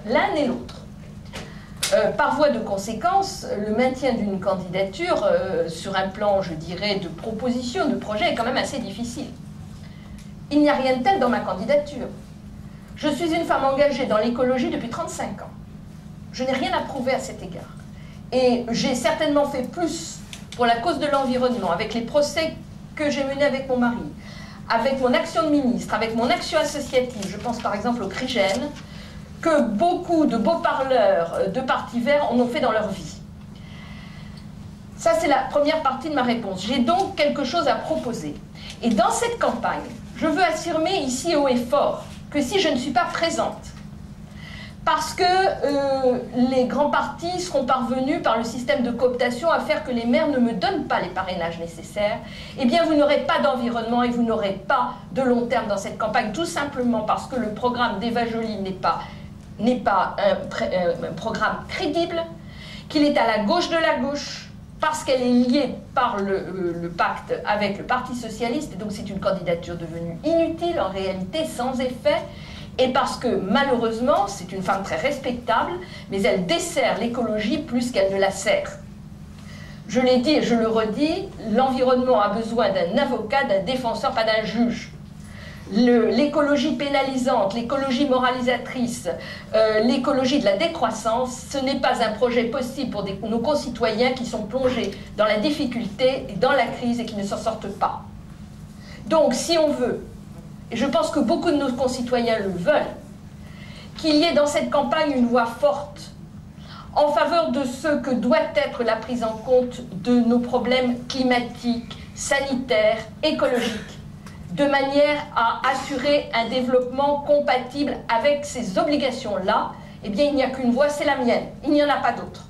l'un et l'autre. Par voie de conséquence, le maintien d'une candidature sur un plan, je dirais, de proposition, de projet, est quand même assez difficile. Il n'y a rien de tel dans ma candidature. Je suis une femme engagée dans l'écologie depuis 35 ans. Je n'ai rien à prouver à cet égard. Et j'ai certainement fait plus pour la cause de l'environnement, avec les procès que j'ai menés avec mon mari, avec mon action de ministre, avec mon action associative, je pense par exemple au CRIGEN, que beaucoup de beaux parleurs de Parti vert en ont fait dans leur vie. Ça, c'est la première partie de ma réponse. J'ai donc quelque chose à proposer. Et dans cette campagne, je veux affirmer ici haut et fort que si je ne suis pas présente, parce que les grands partis seront parvenus par le système de cooptation à faire que les maires ne me donnent pas les parrainages nécessaires, eh bien vous n'aurez pas d'environnement et vous n'aurez pas de long terme dans cette campagne, tout simplement parce que le programme d'Eva Joly n'est pas un programme crédible, qu'il est à la gauche de la gauche, parce qu'elle est liée par le pacte avec le Parti socialiste, et donc c'est une candidature devenue inutile, en réalité, sans effet, et parce que, malheureusement, c'est une femme très respectable, mais elle dessert l'écologie plus qu'elle ne la sert. Je l'ai dit et je le redis, l'environnement a besoin d'un avocat, d'un défenseur, pas d'un juge. L'écologie pénalisante, l'écologie moralisatrice, l'écologie de la décroissance, ce n'est pas un projet possible pour nos concitoyens qui sont plongés dans la difficulté et dans la crise et qui ne s'en sortent pas. Donc, si on veut, et je pense que beaucoup de nos concitoyens le veulent, qu'il y ait dans cette campagne une voix forte en faveur de ce que doit être la prise en compte de nos problèmes climatiques, sanitaires, écologiques, de manière à assurer un développement compatible avec ces obligations-là, eh bien il n'y a qu'une voix, c'est la mienne, il n'y en a pas d'autre.